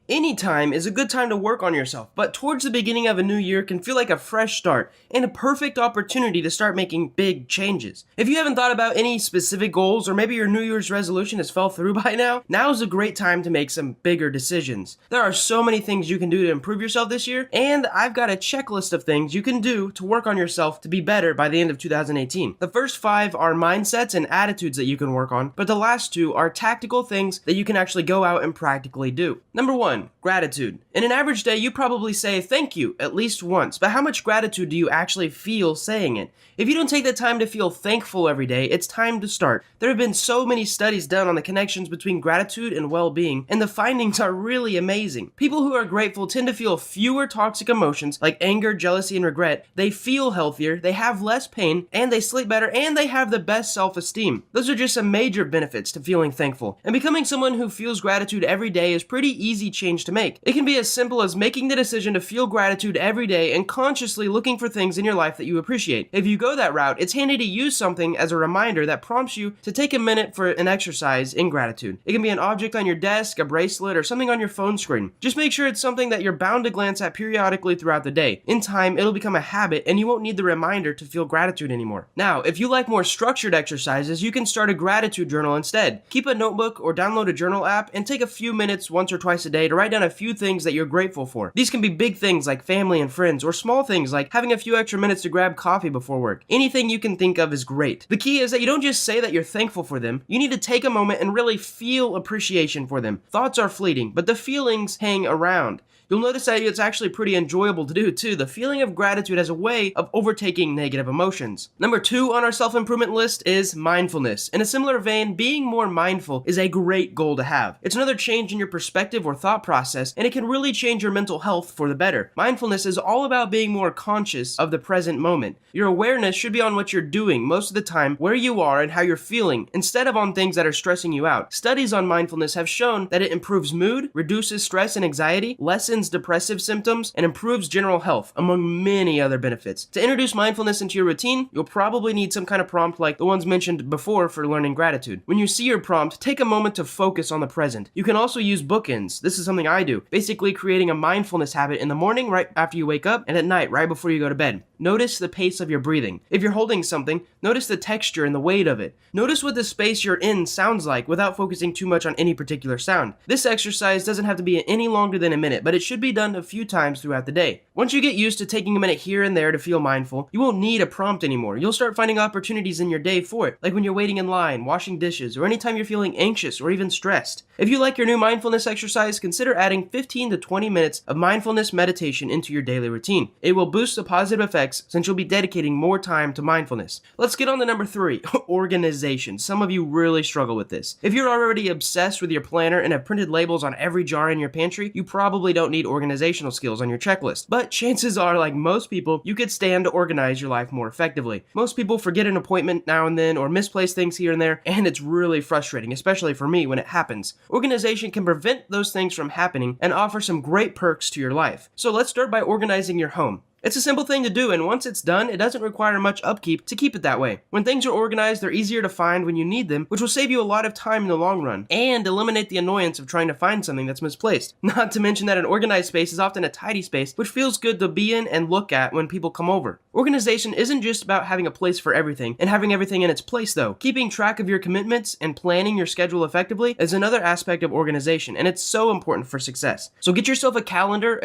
Any time is a good time to work on yourself, but towards the beginning of a new year can feel like a fresh start and a perfect opportunity to start making big changes. If you haven't thought about any specific goals, or maybe your New Year's resolution has fell through by now is a great time to make some bigger decisions. There are so many things you can do to improve yourself this year, and I've got a checklist of things you can do to work on yourself to be better by the end of 2018. The first 5 are mindsets and attitudes that you can work on, but the last 2 are tactical things that you can actually go out and practically do. Number 1, gratitude. In an average day, you probably say thank you at least once, but how much gratitude do you actually feel saying it? If you don't take the time to feel thankful every day, it's time to start. There have been so many studies done on the connections between gratitude and well-being, and the findings are really amazing. People who are grateful tend to feel fewer toxic emotions like anger, jealousy, and regret. They feel healthier, they have less pain, and they sleep better, and they have the best self-esteem. Those are just some major benefits to feeling thankful. And becoming someone who feels gratitude every day is pretty easy change to make. It can be as simple as making the decision to feel gratitude every day and consciously looking for things in your life that you appreciate. If you go that route, it's handy to use something as a reminder that prompts you to take a minute for an exercise in gratitude. It can be an object on your desk, a bracelet, or something on your phone screen. Just make sure it's something that you're bound to glance at periodically throughout the day. In time, it'll become a habit and you won't need the reminder to feel gratitude anymore. Now, if you like more structured exercises, you can start a gratitude journal instead. Keep a notebook or download a journal app and take a few minutes once or twice a day to write down a few things that you're grateful for. These can be big things like family and friends, or small things like having a few extra minutes to grab coffee before work. Anything you can think of is great. The key is that you don't just say that you're thankful for them, you need to take a moment and really feel appreciation for them. Thoughts are fleeting, but the feelings hang around. You'll notice that it's actually pretty enjoyable to do too. The feeling of gratitude has a way of overtaking negative emotions. Number 2 on our self-improvement list is mindfulness. In a similar vein, being more mindful is a great goal to have. It's another change in your perspective or thought process, and it can really change your mental health for the better. Mindfulness is all about being more conscious of the present moment. Your awareness should be on what you're doing most of the time, where you are, and how you're feeling, instead of on things that are stressing you out. Studies on mindfulness have shown that it improves mood, reduces stress and anxiety, lessens depressive symptoms, and improves general health, among many other benefits. To introduce mindfulness into your routine, you'll probably need some kind of prompt like the ones mentioned before for learning gratitude. When you see your prompt, take a moment to focus on the present. You can also use bookends. This is something I do, basically creating a mindfulness habit in the morning right after you wake up, and at night right before you go to bed. Notice the pace of your breathing. If you're holding something, notice the texture and the weight of it. Notice what the space you're in sounds like without focusing too much on any particular sound. This exercise doesn't have to be any longer than a minute, but it should be done a few times throughout the day. Once you get used to taking a minute here and there to feel mindful, you won't need a prompt anymore. You'll start finding opportunities in your day for it, like when you're waiting in line, washing dishes, or anytime you're feeling anxious or even stressed. If you like your new mindfulness exercise, consider adding 15 to 20 minutes of mindfulness meditation into your daily routine. It will boost the positive effects since you'll be dedicating more time to mindfulness. Let's get on to number 3, organization. Some of you really struggle with this. If you're already obsessed with your planner and have printed labels on every jar in your pantry, you probably don't need organizational skills on your checklist. But chances are, like most people, you could stand to organize your life more effectively. Most people forget an appointment now and then or misplace things here and there, and it's really frustrating, especially for me when it happens. Organization can prevent those things from happening and offer some great perks to your life. So let's start by organizing your home. It's a simple thing to do, and once it's done, it doesn't require much upkeep to keep it that way. When things are organized, they're easier to find when you need them, which will save you a lot of time in the long run, and eliminate the annoyance of trying to find something that's misplaced. Not to mention that an organized space is often a tidy space, which feels good to be in and look at when people come over. Organization isn't just about having a place for everything, and having everything in its place though. Keeping track of your commitments and planning your schedule effectively is another aspect of organization, and it's so important for success. So get yourself a calendar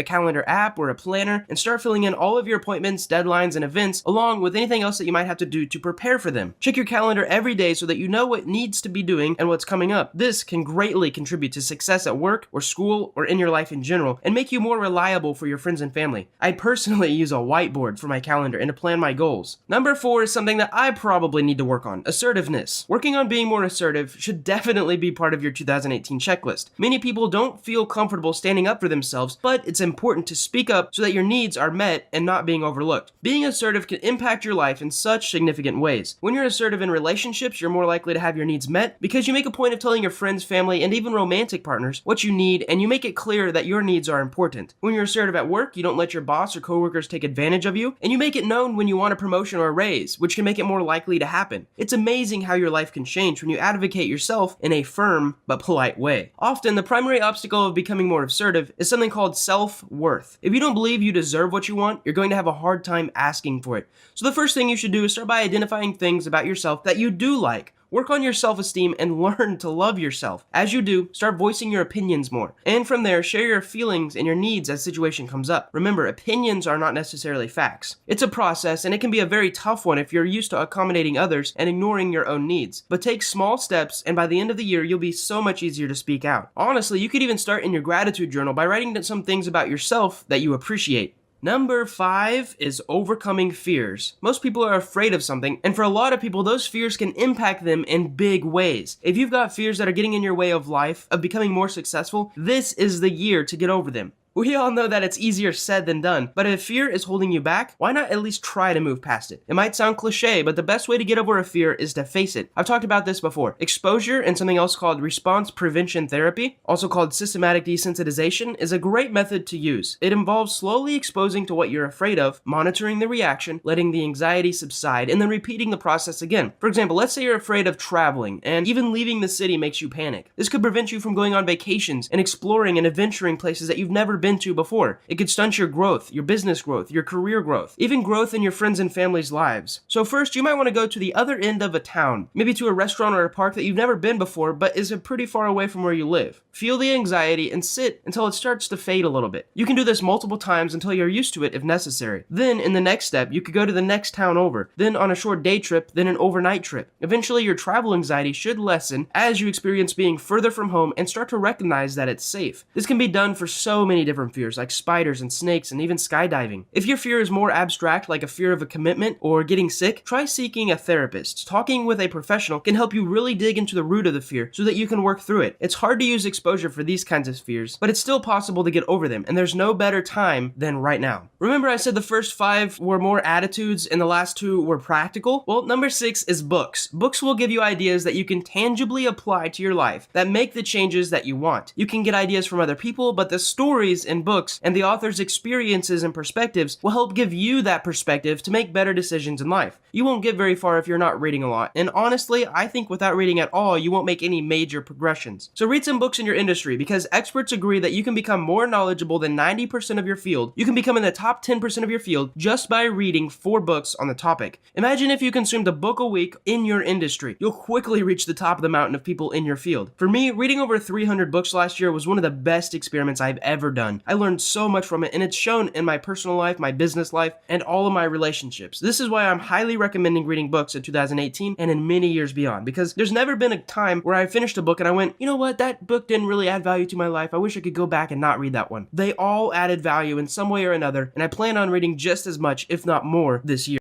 app, or a planner, and start filling in all of your appointments, deadlines, and events, along with anything else that you might have to do to prepare for them. Check your calendar every day so that you know what needs to be doing and what's coming up. This can greatly contribute to success at work or school or in your life in general, and make you more reliable for your friends and family. I personally use a whiteboard for my calendar and to plan my goals. Number 4 is something that I probably need to work on: assertiveness. Working on being more assertive should definitely be part of your 2018 checklist. Many people don't feel comfortable standing up for themselves, but it's important to speak up so that your needs are met and not being overlooked. Being assertive can impact your life in such significant ways. When you're assertive in relationships, you're more likely to have your needs met because you make a point of telling your friends, family, and even romantic partners what you need, and you make it clear that your needs are important. When you're assertive at work, you don't let your boss or coworkers take advantage of you, and you make it known when you want a promotion or a raise, which can make it more likely to happen. It's amazing how your life can change when you advocate yourself in a firm but polite way. Often, the primary obstacle of becoming more assertive is something called self-worth. If you don't believe you deserve what you want, you're going to have a hard time asking for it. So the first thing you should do is start by identifying things about yourself that you do like. Work on your self-esteem and learn to love yourself. As you do, start voicing your opinions more. And from there, share your feelings and your needs as situation comes up. Remember, opinions are not necessarily facts. It's a process, and it can be a very tough one if you're used to accommodating others and ignoring your own needs. But take small steps, and by the end of the year, you'll be so much easier to speak out. Honestly, you could even start in your gratitude journal by writing down some things about yourself that you appreciate. Number 5 is overcoming fears. Most people are afraid of something, and for a lot of people, those fears can impact them in big ways. If you've got fears that are getting in your way of life, of becoming more successful, this is the year to get over them. We all know that it's easier said than done, but if fear is holding you back, why not at least try to move past it? It might sound cliche, but the best way to get over a fear is to face it. I've talked about this before. Exposure and something else called response prevention therapy, also called systematic desensitization, is a great method to use. It involves slowly exposing to what you're afraid of, monitoring the reaction, letting the anxiety subside, and then repeating the process again. For example, let's say you're afraid of traveling, and even leaving the city makes you panic. This could prevent you from going on vacations and exploring and adventuring places that you've never been to before. It could stunt your growth, your business growth, your career growth, even growth in your friends and family's lives. So first, you might want to go to the other end of a town, maybe to a restaurant or a park that you've never been before but is pretty far away from where you live. Feel the anxiety and sit until it starts to fade a little bit. You can do this multiple times until you're used to it if necessary. Then, in the next step, you could go to the next town over, then on a short day trip, then an overnight trip. Eventually, your travel anxiety should lessen as you experience being further from home and start to recognize that it's safe. This can be done for so many different fears like spiders and snakes and even skydiving. If your fear is more abstract, like a fear of a commitment or getting sick, try seeking a therapist. Talking with a professional can help you really dig into the root of the fear so that you can work through it. It's hard to use exposure for these kinds of fears, but it's still possible to get over them, and there's no better time than right now. Remember I said the first 5 were more attitudes and the last 2 were practical? Well, number 6 is books. Books will give you ideas that you can tangibly apply to your life that make the changes that you want. You can get ideas from other people, but the stories in books and the author's experiences and perspectives will help give you that perspective to make better decisions in life. You won't get very far if you're not reading a lot, and honestly, I think without reading at all, you won't make any major progressions. So read some books in your industry, because experts agree that you can become more knowledgeable than 90% of your field. You can become in the top 10% of your field just by reading 4 books on the topic. Imagine if you consumed a book a week in your industry. You'll quickly reach the top of the mountain of people in your field. For me, reading over 300 books last year was one of the best experiments I've ever done. I learned so much from it, and it's shown in my personal life, my business life, and all of my relationships. This is why I'm highly recommending reading books in 2018 and in many years beyond, because there's never been a time where I finished a book and I went, you know what, that book didn't really add value to my life. I wish I could go back and not read that one. They all added value in some way or another, and I plan on reading just as much, if not more, this year.